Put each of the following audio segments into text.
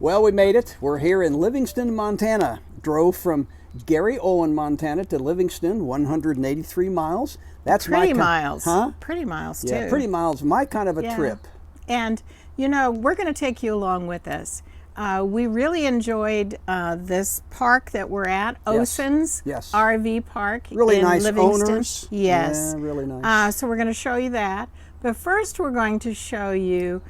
Well, we made it. We're here in Livingston, Montana. Drove from Gary, Owen, Montana to Livingston, 183 miles. That's pretty my miles. Huh? Pretty miles, too. Yeah, pretty miles. My kind of a trip. And, you know, we're going to take you along with us. We really enjoyed this park that we're at, Osen'S RV Park really in nice Livingston. Owners. Yes. Yeah, really nice. So we're going to show you that. But first we're going to show you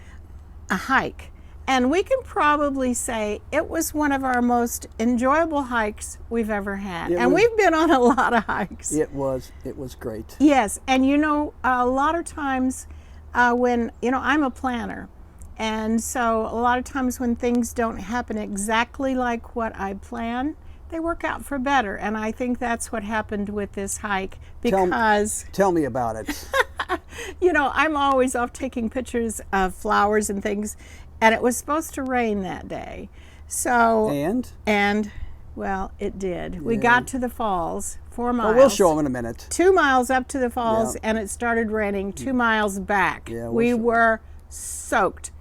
a hike. And we can probably say it was one of our most enjoyable hikes we've ever had. We've been on a lot of hikes. It was great. Yes, and you know, a lot of times when, you know, I'm a planner. And so a lot of times when things don't happen exactly like what I plan, they work out for better. And I think that's what happened with this hike because... Tell me about it. You know, I'm always off taking pictures of flowers and things. And it was supposed to rain that day. So and well, it did. We got to the falls, 4 miles. Well, we'll show them in a minute. 2 miles up to the falls, and it started raining 2 miles back. Yeah, we were soaked.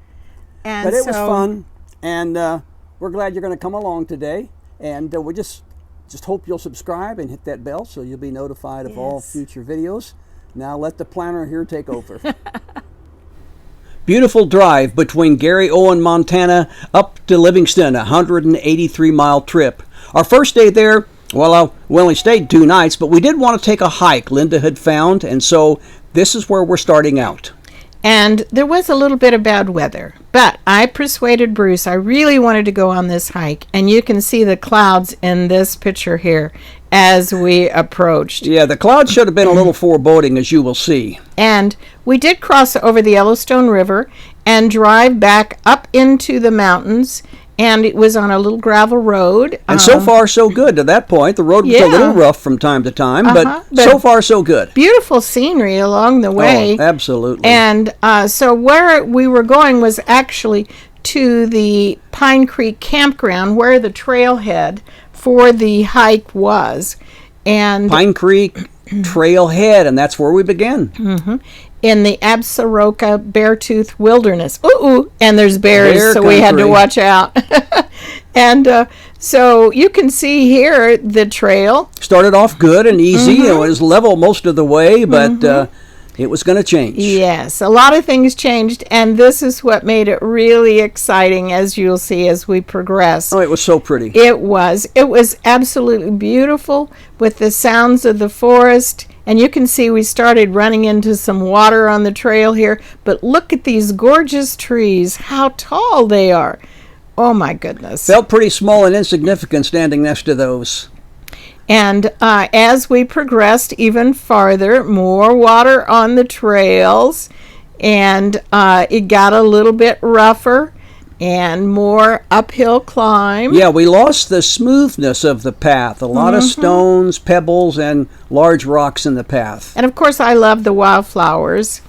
And but it was fun, and we're glad you're going to come along today. And we just hope you'll subscribe and hit that bell so you'll be notified of all future videos. Now let the planner here take over. Beautiful drive between Gary, Owen, Montana, up to Livingston, a 183-mile trip. Our first day there, well, we only stayed 2 nights, but we did want to take a hike Linda had found, and so this is where we're starting out. And there was a little bit of bad weather, but I persuaded Bruce. I really wanted to go on this hike, and you can see the clouds in this picture here as we approached. Yeah, the clouds should have been a little foreboding, as you will see. And we did cross over the Yellowstone River and drive back up into the mountains, and it was on a little gravel road. And so far, so good to that point. The road was a little rough from time to time, but so far, so good. Beautiful scenery along the way. Oh, absolutely. And so where we were going was actually to the Pine Creek Campground, where the trailhead for the hike was. And Pine Creek Trailhead, and that's where we began. Mm-hmm. In the Absaroka Beartooth Wilderness. And there's bears, so we had to watch out. And so you can see here the trail. Started off good and easy. It was level most of the way, but it was going to change. Yes, a lot of things changed, and this is what made it really exciting, as you'll see as we progress. Oh, it was so pretty. It was absolutely beautiful with the sounds of the forest. And you can see we started running into some water on the trail here. But look at these gorgeous trees, how tall they are. Oh, my goodness. Felt pretty small and insignificant standing next to those. And as we progressed even farther, more water on the trails. And it got a little bit rougher. And more uphill climb. Yeah, we lost the smoothness of the path. A lot of stones, pebbles, and large rocks in the path. And of course, I love the wildflowers.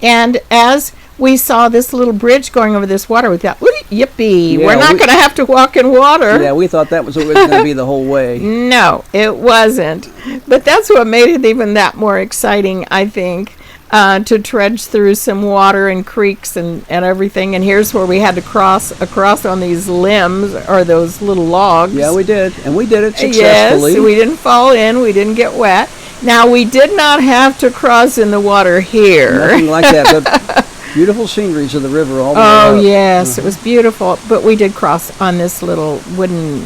And as we saw this little bridge going over this water, we thought, yippee, we're not going to have to walk in water. Yeah, we thought that was going to be the whole way. No, it wasn't. But that's what made it even that more exciting, I think. To trudge through some water and creeks and everything. And here's where we had to cross across on these limbs or those little logs. Yeah, we did. And we did it successfully. Yes, we didn't fall in. We didn't get wet. Now, we did not have to cross in the water here. Nothing like that. But beautiful sceneries of the river all the way up. Oh, yes. It was beautiful. But we did cross on this little wooden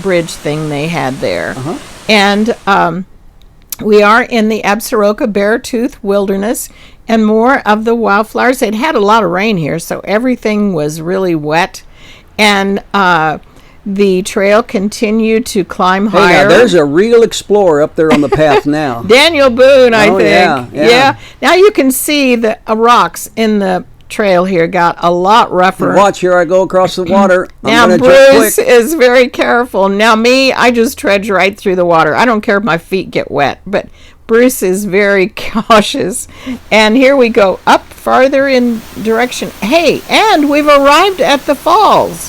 bridge thing they had there. And we are in the Absaroka Beartooth Wilderness, and more of the wildflowers. It had a lot of rain here, so everything was really wet. And the trail continued to climb higher. Hey, now there's a real explorer up there on the path now. Daniel Boone, I think. Yeah. Now you can see the rocks in the trail here got a lot rougher. And watch, here I go across the water. Now Bruce is very careful. Now me, I just trudge right through the water. I don't care if my feet get wet, but Bruce is very cautious. And here we go up farther in direction. Hey, and we've arrived at the falls.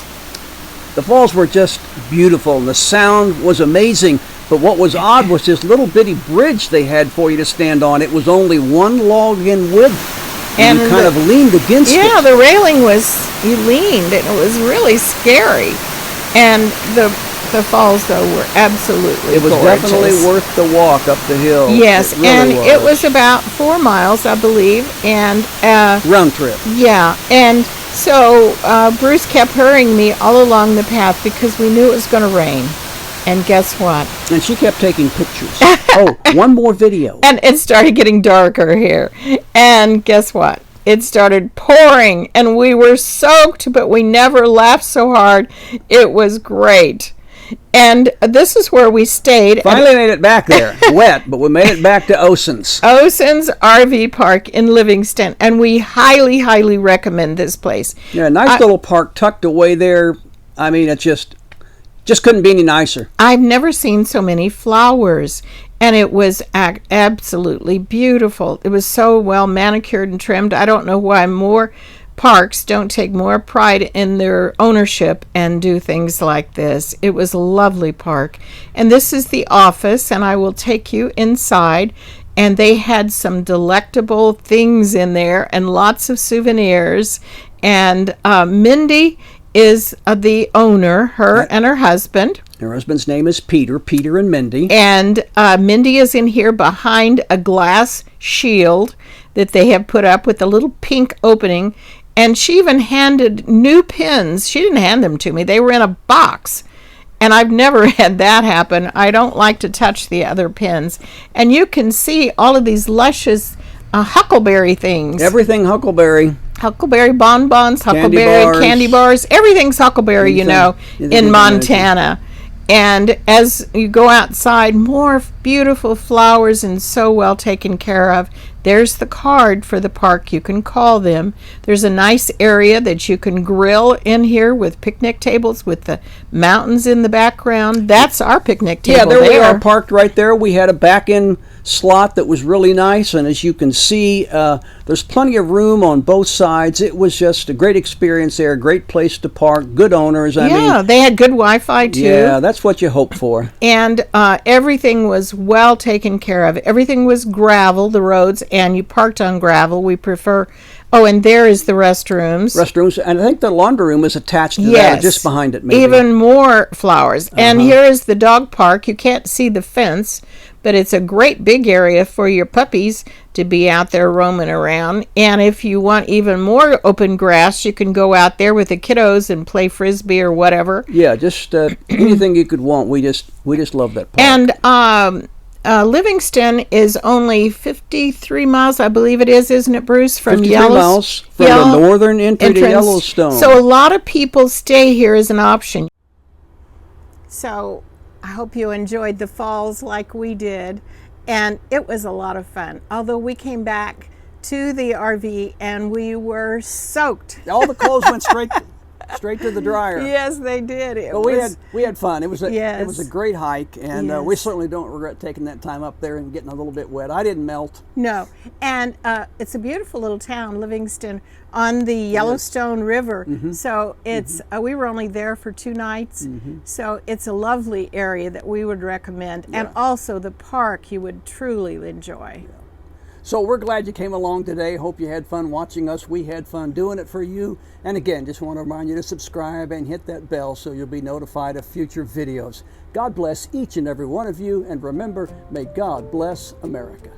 The falls were just beautiful, and the sound was amazing. But what was odd was this little bitty bridge they had for you to stand on. It was only 1 log in width. And you kind of leaned against it. Yeah, the railing you leaned, and it was really scary. And the falls, though, were absolutely It was gorgeous. definitely worth the walk up the hill. Yes, it really and was. it was about 4 miles, I believe, and round trip. Yeah, and so Bruce kept hurrying me all along the path because we knew it was going to rain. And guess what? And she kept taking pictures. Oh, one more video. And it started getting darker here. And guess what? It started pouring, and we were soaked, but we never laughed so hard. It was great. And this is where we stayed. Finally made it back there. Wet, but we made it back to Osen'S. Osen'S RV Park in Livingston. And we highly, highly recommend this place. Yeah, nice little park tucked away there. I mean, it just couldn't be any nicer. I've never seen so many flowers. And it was absolutely beautiful. It was so well manicured and trimmed. I don't know why more parks don't take more pride in their ownership and do things like this. It was a lovely park. And this is the office, and I will take you inside. And they had some delectable things in there and lots of souvenirs. And Mindy is the owner, her and her husband. Her husband's name is Peter and Mindy. And Mindy is in here behind a glass shield that they have put up with a little pink opening. And she even handed new pins. She didn't hand them to me. They were in a box. And I've never had that happen. I don't like to touch the other pins. And you can see all of these luscious huckleberry things. Everything huckleberry. Huckleberry bonbons, huckleberry candy bars. Everything's huckleberry, in Montana. And as you go outside, more beautiful flowers and so well taken care of. There's the card for the park. You can call them. There's a nice area that you can grill in here with picnic tables with the mountains in the background. That's our picnic table. Yeah, there we are parked right there. We had a back-in slot that was really nice, and as you can see, there's plenty of room on both sides. It was just a great experience there, a great place to park, good owners. I mean, they had good Wi-Fi too. Yeah, that's what you hope for. And everything was well taken care of. Everything was gravel, the roads, and you parked on gravel. We prefer. Oh, and there is the restrooms. And I think the laundry room is attached to that, just behind it, maybe. Even more flowers. And here is the dog park. You can't see the fence, but it's a great big area for your puppies to be out there roaming around. And if you want even more open grass, you can go out there with the kiddos and play frisbee or whatever. Yeah, just anything you could want. We just love that park. And Livingston is only 53 miles, I believe it is, isn't it, Bruce? From 53 miles from the northern entry to Yellowstone. So a lot of people stay here as an option. So I hope you enjoyed the falls like we did. And it was a lot of fun. Although we came back to the RV and we were soaked. All the clothes went straight to the dryer. Yes, they did. But we had fun. It was a great hike, and we certainly don't regret taking that time up there and getting a little bit wet. I didn't melt. No, and it's a beautiful little town, Livingston, on the Yellowstone River. So it's we were only there for 2 nights, so it's a lovely area that we would recommend, and also the park you would truly enjoy. Yeah. So we're glad you came along today. Hope you had fun watching us. We had fun doing it for you. And again, just want to remind you to subscribe and hit that bell so you'll be notified of future videos. God bless each and every one of you. And remember, may God bless America.